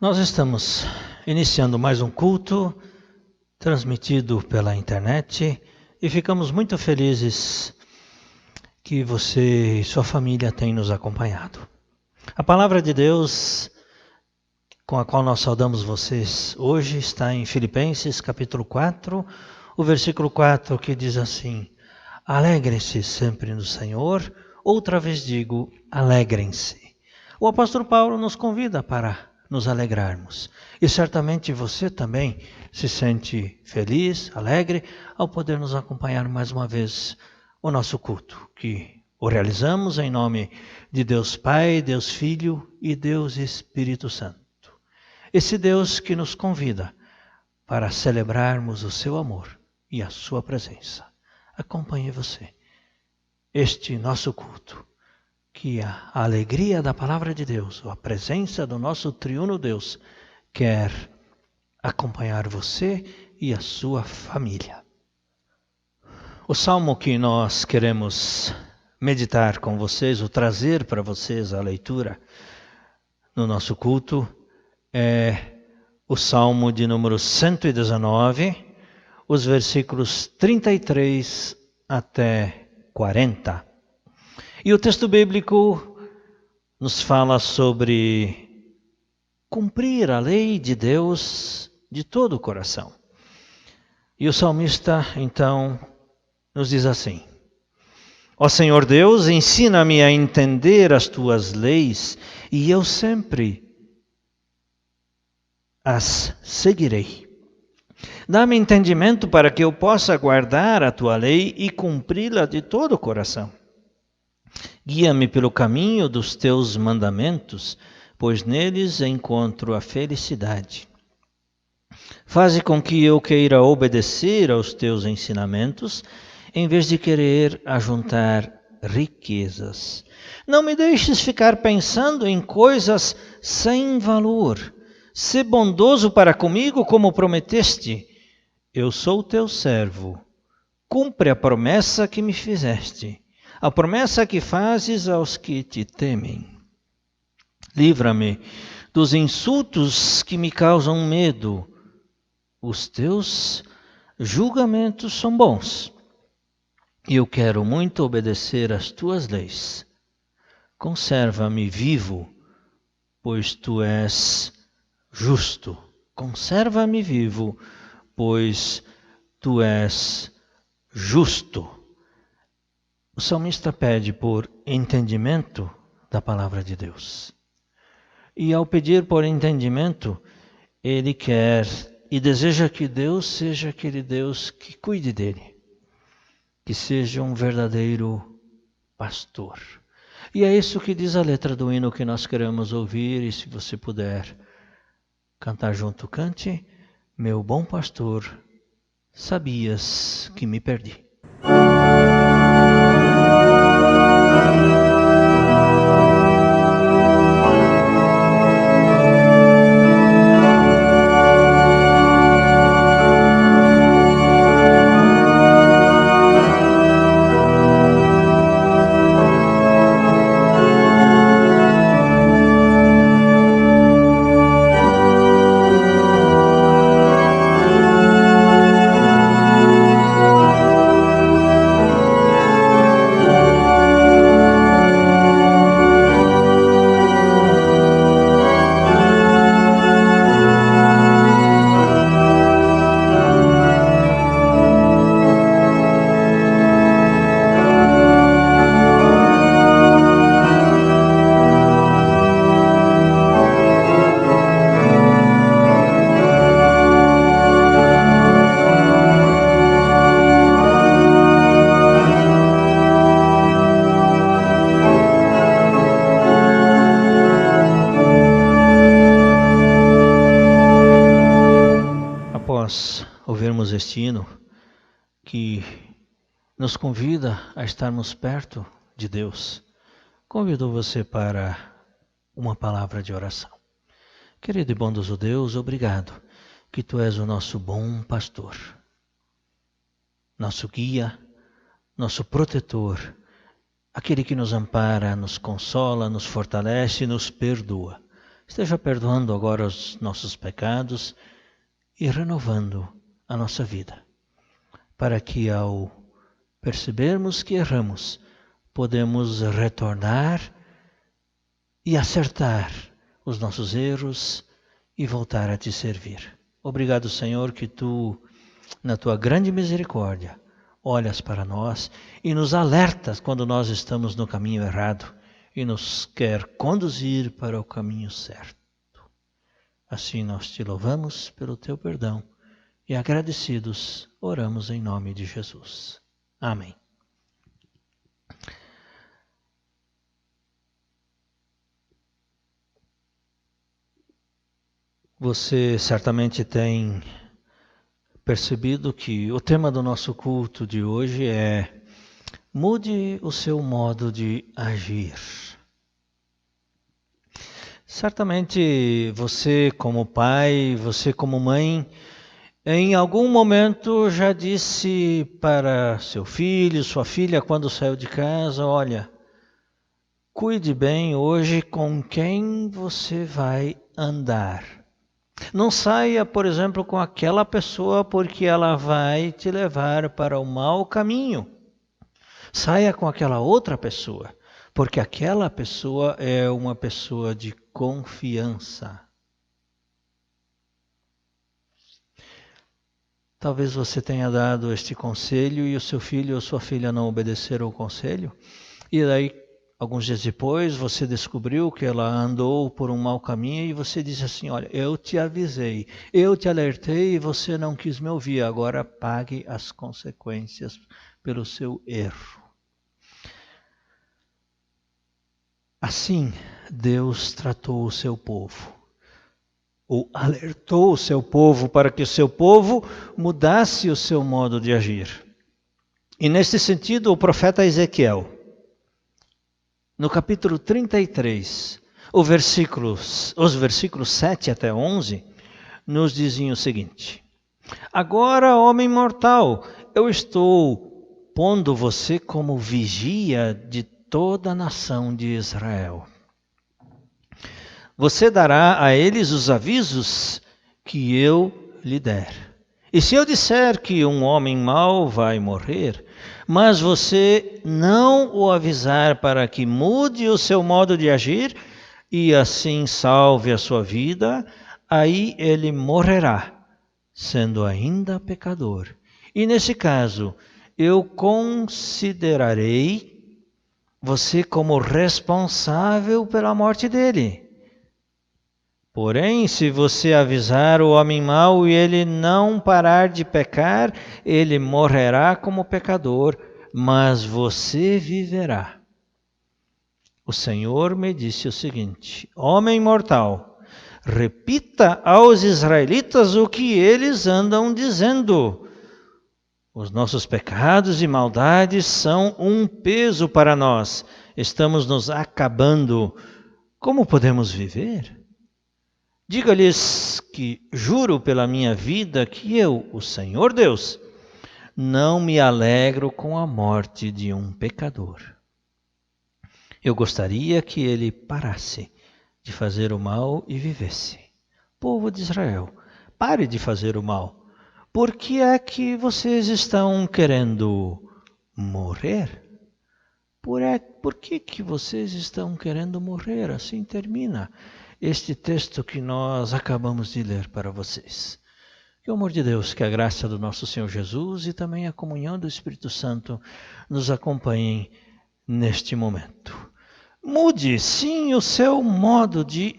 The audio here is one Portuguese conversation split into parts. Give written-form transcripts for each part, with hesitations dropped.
Nós estamos iniciando mais um culto transmitido pela internet e ficamos muito felizes que você e sua família têm nos acompanhado. A palavra de Deus com a qual nós saudamos vocês hoje está em Filipenses capítulo 4, o versículo 4, que diz assim: alegrem-se sempre no Senhor, outra vez digo, alegrem-se. O apóstolo Paulo nos convida para nos alegrarmos. E certamente você também se sente feliz, alegre, ao poder nos acompanhar mais uma vez o nosso culto, que o realizamos em nome de Deus Pai, Deus Filho e Deus Espírito Santo. Esse Deus que nos convida para celebrarmos o seu amor e a sua presença. Acompanhe você este nosso culto. Que a alegria da palavra de Deus, a presença do nosso triuno Deus, quer acompanhar você e a sua família. O salmo que nós queremos meditar com vocês, ou trazer para vocês a leitura no nosso culto, é o salmo de número 119, os versículos 33 até 40. E o texto bíblico nos fala sobre cumprir a lei de Deus de todo o coração. E o salmista, então, nos diz assim: ó Senhor Deus, ensina-me a entender as tuas leis, e eu sempre as seguirei. Dá-me entendimento para que eu possa guardar a tua lei e cumpri-la de todo o coração. Guia-me pelo caminho dos teus mandamentos, pois neles encontro a felicidade. Faze com que eu queira obedecer aos teus ensinamentos, em vez de querer ajuntar riquezas. Não me deixes ficar pensando em coisas sem valor. Sê bondoso para comigo, como prometeste. Eu sou teu servo. Cumpre a promessa que me fizeste. A promessa que fazes aos que te temem. Livra-me dos insultos que me causam medo. Os teus julgamentos são bons. E eu quero muito obedecer às tuas leis. Conserva-me vivo, pois tu és justo. Conserva-me vivo, pois tu és justo. O salmista pede por entendimento da palavra de Deus. E ao pedir por entendimento, ele quer e deseja que Deus seja aquele Deus que cuide dele. Que seja um verdadeiro pastor. E é isso que diz a letra do hino que nós queremos ouvir. E se você puder cantar junto, cante. Meu bom pastor, sabias que me perdi. cantamos este hino que nos convida a estarmos perto de Deus, convido você para uma palavra de oração. Querido e bondoso Deus, obrigado que Tu és o nosso bom pastor, nosso guia, nosso protetor, aquele que nos ampara, nos consola, nos fortalece e nos perdoa. Esteja perdoando agora os nossos pecados e renovando a nossa vida, para que ao percebermos que erramos, podemos retornar e acertar os nossos erros e voltar a Te servir. Obrigado, Senhor, que Tu, na Tua grande misericórdia, olhas para nós e nos alertas quando nós estamos no caminho errado e nos quer conduzir para o caminho certo. Assim nós Te louvamos pelo Teu perdão e agradecidos oramos em nome de Jesus. Amém. Você certamente tem percebido que o tema do nosso culto de hoje é mude o seu modo de agir. Certamente você como pai, você como mãe, em algum momento já disse para seu filho, sua filha, quando saiu de casa, olha, cuide bem hoje com quem você vai andar. Não saia, por exemplo, com aquela pessoa porque ela vai te levar para o mau caminho. Saia com aquela outra pessoa, porque aquela pessoa é uma pessoa de confiança. Talvez você tenha dado este conselho e o seu filho ou sua filha não obedeceram o conselho. E daí, alguns dias depois, você descobriu que ela andou por um mau caminho e você disse assim, olha, eu te avisei, eu te alertei e você não quis me ouvir, agora pague as consequências pelo seu erro. Assim, Deus tratou o seu povo, ou alertou o seu povo para que o seu povo mudasse o seu modo de agir. E nesse sentido, o profeta Ezequiel, no capítulo 33, os versículos 7 até 11, nos dizem o seguinte: agora, homem mortal, eu estou pondo você como vigia de toda a nação de Israel. Você dará a eles os avisos que eu lhe der. E se eu disser que um homem mau vai morrer, mas você não o avisar para que mude o seu modo de agir e assim salve a sua vida, aí ele morrerá, sendo ainda pecador. E nesse caso, eu considerarei você como responsável pela morte dele. Porém, se você avisar o homem mau e ele não parar de pecar, ele morrerá como pecador, mas você viverá. O Senhor me disse o seguinte: homem mortal, repita aos israelitas o que eles andam dizendo. Os nossos pecados e maldades são um peso para nós. Estamos nos acabando. Como podemos viver? Diga-lhes que juro pela minha vida que eu, o Senhor Deus, não me alegro com a morte de um pecador. Eu gostaria que ele parasse de fazer o mal e vivesse. Povo de Israel, pare de fazer o mal. Por que é que vocês estão querendo morrer? Por que vocês estão querendo morrer? Assim termina este texto que nós acabamos de ler para vocês. Que o amor de Deus, que a graça do nosso Senhor Jesus e também a comunhão do Espírito Santo nos acompanhem neste momento. Mude, sim, o seu modo de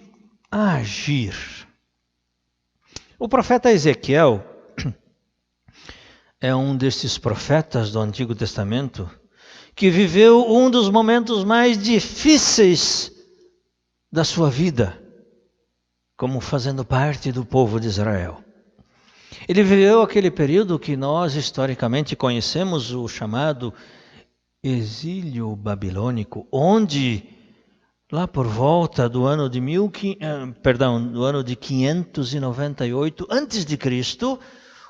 agir. O profeta Ezequiel é um desses profetas do Antigo Testamento que viveu um dos momentos mais difíceis da sua vida, como fazendo parte do povo de Israel. Ele viveu aquele período que nós historicamente conhecemos, o chamado exílio babilônico, onde lá por volta do ano de 598 antes de Cristo,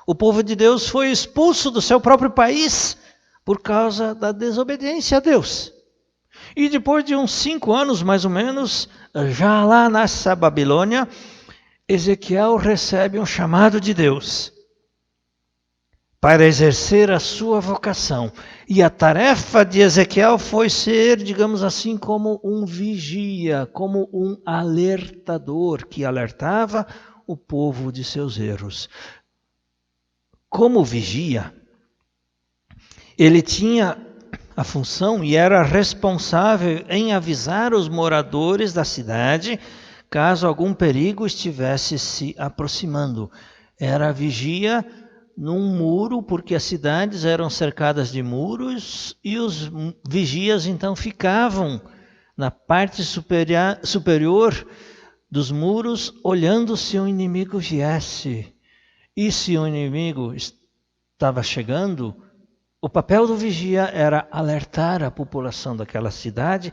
o povo de Deus foi expulso do seu próprio país por causa da desobediência a Deus. E depois de uns 5 anos, mais ou menos, já lá nessa Babilônia, Ezequiel recebe um chamado de Deus para exercer a sua vocação. E a tarefa de Ezequiel foi ser, digamos assim, como um vigia, como um alertador que alertava o povo de seus erros. Como vigia, ele tinha a função e era responsável em avisar os moradores da cidade caso algum perigo estivesse se aproximando. Era vigia num muro, porque as cidades eram cercadas de muros e os vigias então ficavam na parte superior dos muros, olhando se o inimigo viesse. E se o inimigo estava chegando, o papel do vigia era alertar a população daquela cidade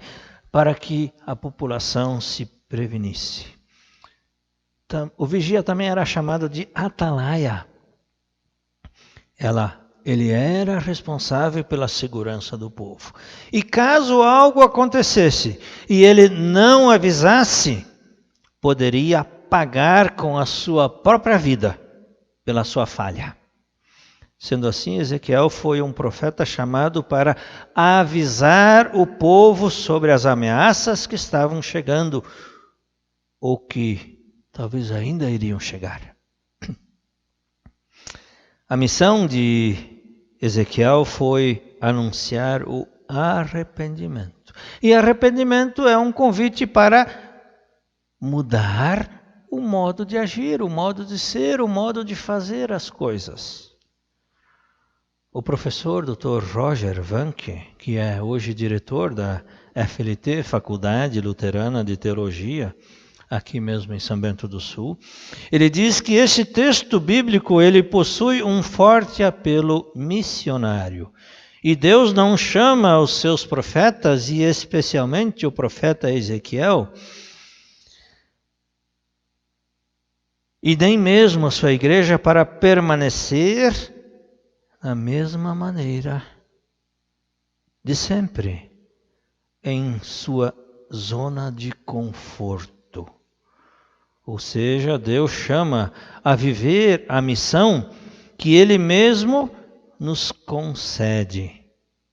para que a população se prevenisse. Então, o vigia também era chamado de atalaia. Ele era responsável pela segurança do povo. E caso algo acontecesse e ele não avisasse, poderia pagar com a sua própria vida pela sua falha. Sendo assim, Ezequiel foi um profeta chamado para avisar o povo sobre as ameaças que estavam chegando ou que talvez ainda iriam chegar. A missão de Ezequiel foi anunciar o arrependimento. E arrependimento é um convite para mudar o modo de agir, o modo de ser, o modo de fazer as coisas. O professor Dr. Roger Vanke, que é hoje diretor da FLT, Faculdade Luterana de Teologia, aqui mesmo em São Bento do Sul, ele diz que esse texto bíblico ele possui um forte apelo missionário. E Deus não chama os seus profetas, e especialmente o profeta Ezequiel, e nem mesmo a sua igreja, para permanecer da mesma maneira de sempre, em sua zona de conforto. Ou seja, Deus chama a viver a missão que Ele mesmo nos concede.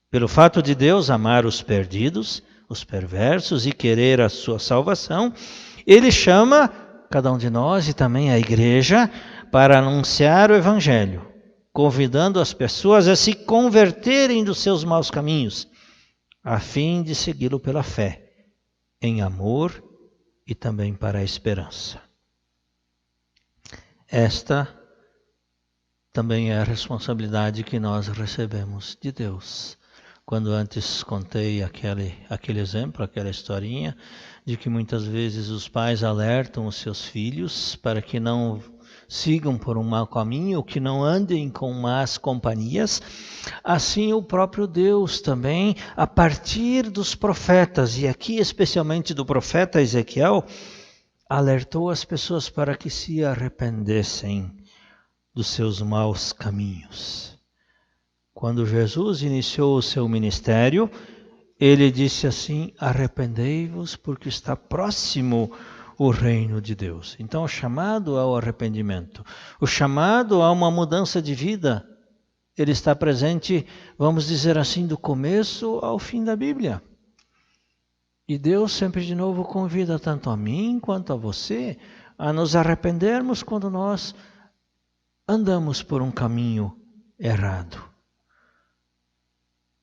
Pelo fato de Deus amar os perdidos, os perversos e querer a sua salvação, Ele chama cada um de nós e também a igreja para anunciar o Evangelho, convidando as pessoas a se converterem dos seus maus caminhos, a fim de segui-lo pela fé, em amor e também para a esperança. Esta também é a responsabilidade que nós recebemos de Deus. Quando antes contei aquele exemplo, aquela historinha, de que muitas vezes os pais alertam os seus filhos para que não sigam por um mau caminho, que não andem com más companhias, assim o próprio Deus também, a partir dos profetas, e aqui especialmente do profeta Ezequiel, alertou as pessoas para que se arrependessem dos seus maus caminhos. Quando Jesus iniciou o seu ministério, ele disse assim: arrependei-vos porque está próximo o reino de Deus. Então o chamado ao arrependimento, o chamado a uma mudança de vida, ele está presente, vamos dizer assim, do começo ao fim da Bíblia. E Deus sempre de novo convida tanto a mim quanto a você a nos arrependermos quando nós andamos por um caminho errado.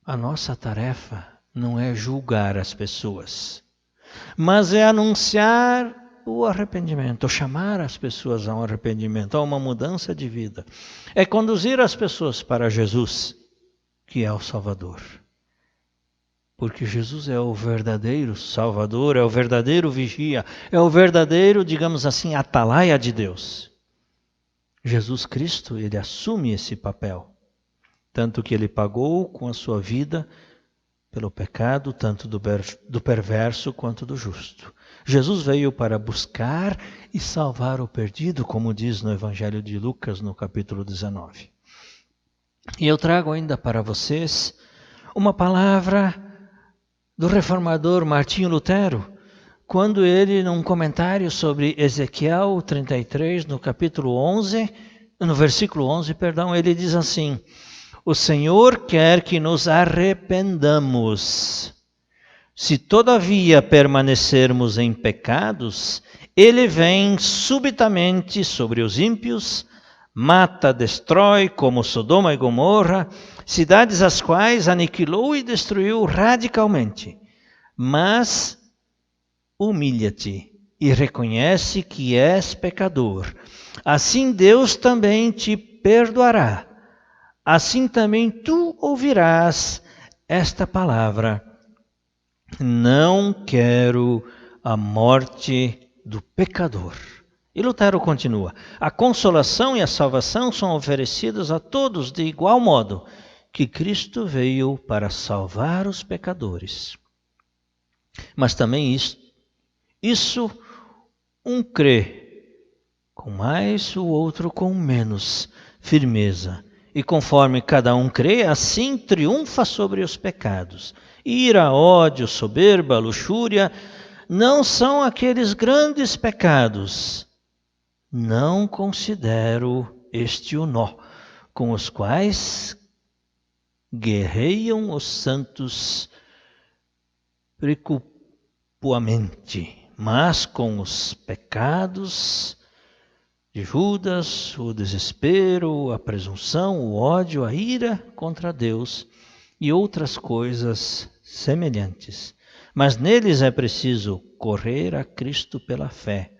A nossa tarefa não é julgar as pessoas, mas é anunciar o arrependimento, chamar as pessoas a um arrependimento, a uma mudança de vida. É conduzir as pessoas para Jesus, que é o Salvador. Porque Jesus é o verdadeiro Salvador, é o verdadeiro vigia, é o verdadeiro, digamos assim, atalaia de Deus. Jesus Cristo, ele assume esse papel. Tanto que ele pagou com a sua vida pelo pecado, tanto do perverso quanto do justo. Jesus veio para buscar e salvar o perdido, como diz no Evangelho de Lucas, no capítulo 19. E eu trago ainda para vocês uma palavra do reformador Martinho Lutero, quando ele, num comentário sobre Ezequiel 33, no versículo 11, ele diz assim: o Senhor quer que nos arrependamos. Se todavia permanecermos em pecados, ele vem subitamente sobre os ímpios, mata, destrói, como Sodoma e Gomorra, cidades as quais aniquilou e destruiu radicalmente. Mas humilha-te e reconhece que és pecador. Assim Deus também te perdoará. Assim também tu ouvirás esta palavra: não quero a morte do pecador. E Lutero continua: a consolação e a salvação são oferecidas a todos de igual modo, que Cristo veio para salvar os pecadores. Mas também isso um crê com mais, o outro com menos firmeza. E conforme cada um crê, assim triunfa sobre os pecados. Ira, ódio, soberba, luxúria, não são aqueles grandes pecados. Não considero este o nó com os quais guerreiam os santos precupuamente, mas com os pecados de Judas, o desespero, a presunção, o ódio, a ira contra Deus e outras coisas semelhantes. Mas neles é preciso correr a Cristo pela fé,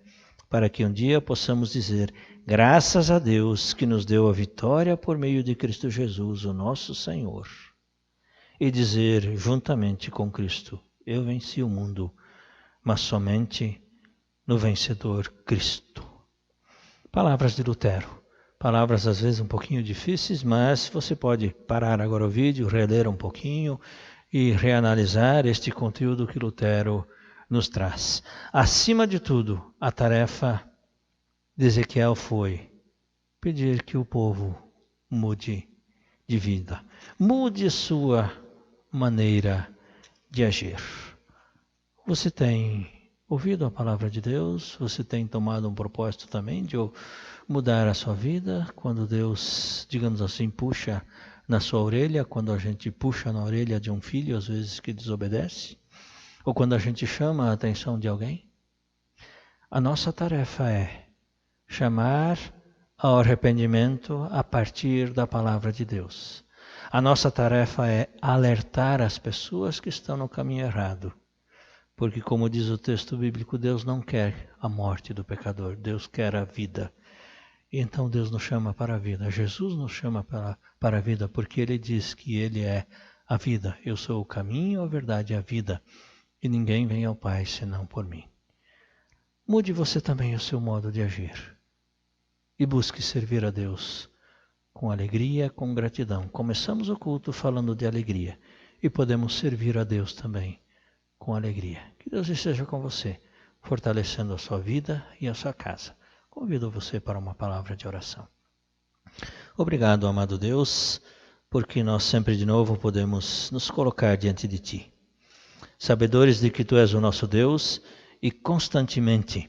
para que um dia possamos dizer: graças a Deus que nos deu a vitória por meio de Cristo Jesus, o nosso Senhor. E dizer juntamente com Cristo: eu venci o mundo, mas somente no vencedor Cristo. Palavras de Lutero. Palavras às vezes um pouquinho difíceis, mas você pode parar agora o vídeo, reler um pouquinho e reanalisar este conteúdo que Lutero nos traz. Acima de tudo, a tarefa de Ezequiel foi pedir que o povo mude de vida, mude sua maneira de agir. Você tem ouvido a palavra de Deus? Você tem tomado um propósito também de mudar a sua vida? Quando Deus, digamos assim, puxa na sua orelha, quando a gente puxa na orelha de um filho, às vezes que desobedece, ou quando a gente chama a atenção de alguém, a nossa tarefa é chamar ao arrependimento a partir da palavra de Deus. A nossa tarefa é alertar as pessoas que estão no caminho errado. Porque, como diz o texto bíblico, Deus não quer a morte do pecador, Deus quer a vida. E então Deus nos chama para a vida. Jesus nos chama para a vida, porque Ele diz que Ele é a vida. Eu sou o caminho, a verdade e a vida. E ninguém vem ao Pai senão por mim. Mude você também o seu modo de agir. E busque servir a Deus com alegria, com gratidão. Começamos o culto falando de alegria. E podemos servir a Deus também com alegria. Que Deus esteja com você, fortalecendo a sua vida e a sua casa. Convido você para uma palavra de oração. Obrigado, amado Deus, porque nós sempre de novo podemos nos colocar diante de Ti, sabedores de que Tu és o nosso Deus e constantemente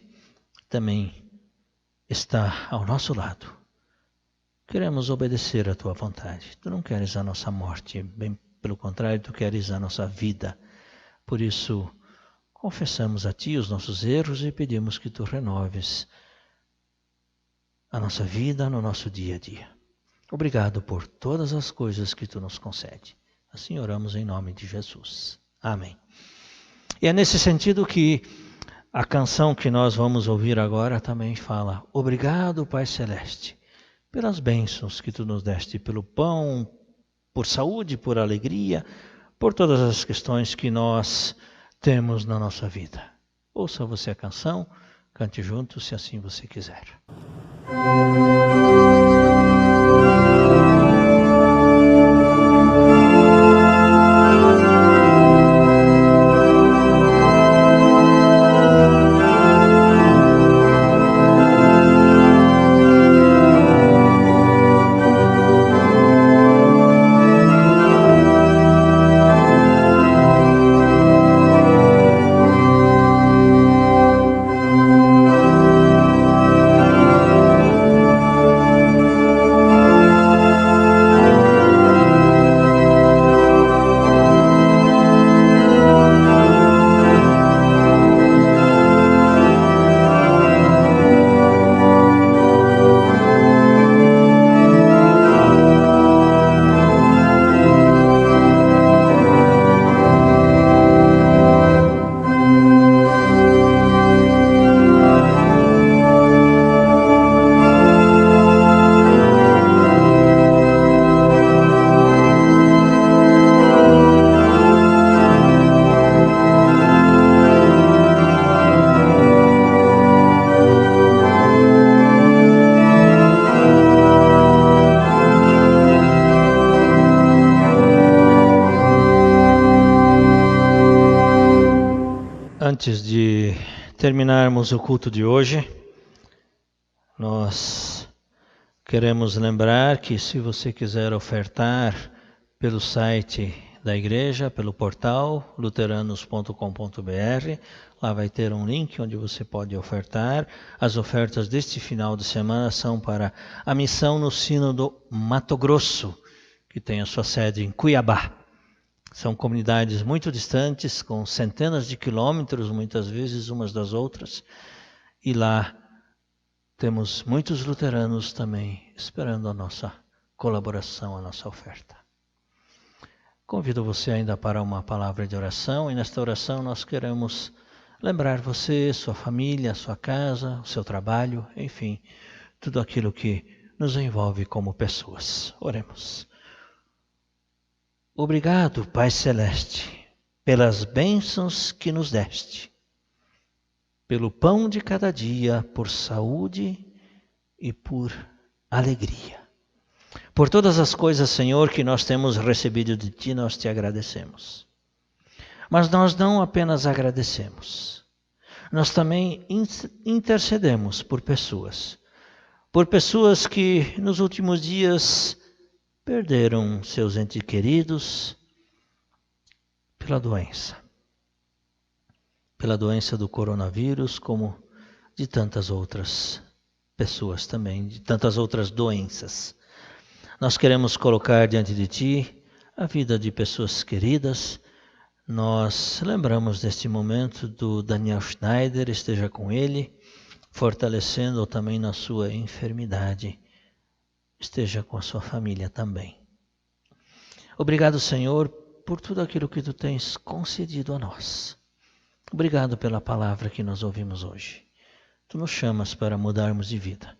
também está ao nosso lado. Queremos obedecer a Tua vontade. Tu não queres a nossa morte, bem pelo contrário, Tu queres a nossa vida. Por isso, confessamos a Ti os nossos erros e pedimos que Tu renoves a nossa vida no nosso dia a dia. Obrigado por todas as coisas que Tu nos concede. Assim oramos em nome de Jesus. Amém. E é nesse sentido que a canção que nós vamos ouvir agora também fala: obrigado, Pai Celeste, pelas bênçãos que Tu nos deste, pelo pão, por saúde, por alegria, por todas as questões que nós temos na nossa vida. Ouça você a canção, cante junto, se assim você quiser. Antes de terminarmos o culto de hoje, nós queremos lembrar que se você quiser ofertar pelo site da igreja, pelo portal luteranos.com.br, lá vai ter um link onde você pode ofertar. As ofertas deste final de semana são para a missão no Sínodo Mato Grosso, que tem a sua sede em Cuiabá. São comunidades muito distantes, com centenas de quilômetros, muitas vezes, umas das outras. E lá temos muitos luteranos também esperando a nossa colaboração, a nossa oferta. Convido você ainda para uma palavra de oração. E nesta oração nós queremos lembrar você, sua família, sua casa, o seu trabalho, enfim, tudo aquilo que nos envolve como pessoas. Oremos. Obrigado, Pai Celeste, pelas bênçãos que nos deste, pelo pão de cada dia, por saúde e por alegria. Por todas as coisas, Senhor, que nós temos recebido de Ti, nós Te agradecemos. Mas nós não apenas agradecemos, nós também intercedemos por pessoas que nos últimos dias perderam seus entes queridos pela doença do coronavírus, como de tantas outras pessoas também, de tantas outras doenças. Nós queremos colocar diante de Ti a vida de pessoas queridas. Nós lembramos neste momento do Daniel Schneider, esteja com ele, fortalecendo-o também na sua enfermidade. Esteja com a sua família também. Obrigado, Senhor, por tudo aquilo que Tu tens concedido a nós. Obrigado pela palavra que nós ouvimos hoje. Tu nos chamas para mudarmos de vida,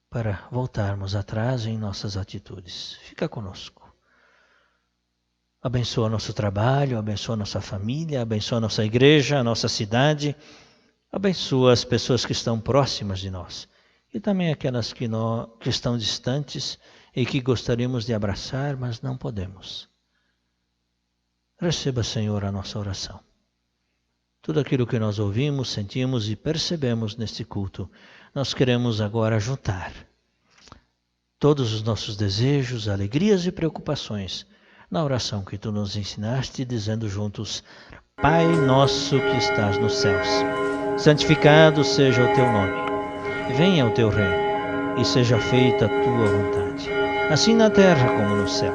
para voltarmos atrás em nossas atitudes. Fica conosco. Abençoa nosso trabalho, abençoa nossa família, abençoa nossa igreja, a nossa cidade. Abençoa as pessoas que estão próximas de nós e também aquelas que estão distantes e que gostaríamos de abraçar, mas não podemos. Receba, Senhor, a nossa oração. Tudo aquilo que nós ouvimos, sentimos e percebemos neste culto, nós queremos agora juntar todos os nossos desejos, alegrias e preocupações na oração que Tu nos ensinaste, dizendo juntos: Pai nosso que estás nos céus, santificado seja o Teu nome. Venha o Teu reino e seja feita a Tua vontade, assim na terra como no céu.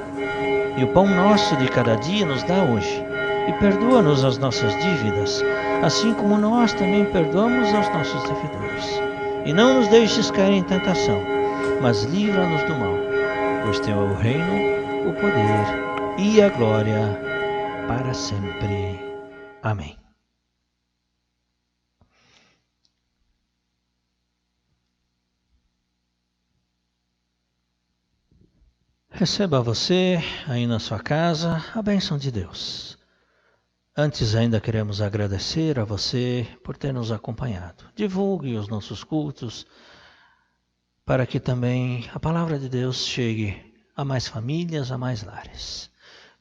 E o pão nosso de cada dia nos dá hoje, e perdoa-nos as nossas dívidas, assim como nós também perdoamos aos nossos devedores. E não nos deixes cair em tentação, mas livra-nos do mal, pois Teu é o reino, o poder e a glória para sempre. Amém. Receba você, aí na sua casa, a bênção de Deus. Antes ainda queremos agradecer a você por ter nos acompanhado. Divulgue os nossos cultos para que também a palavra de Deus chegue a mais famílias, a mais lares.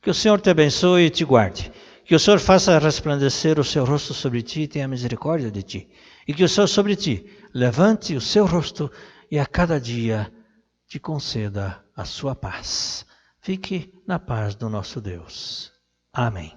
Que o Senhor te abençoe e te guarde. Que o Senhor faça resplandecer o seu rosto sobre ti e tenha misericórdia de ti. E que o Senhor sobre ti levante o seu rosto e a cada dia te conceda a sua paz. Fique na paz do nosso Deus. Amém.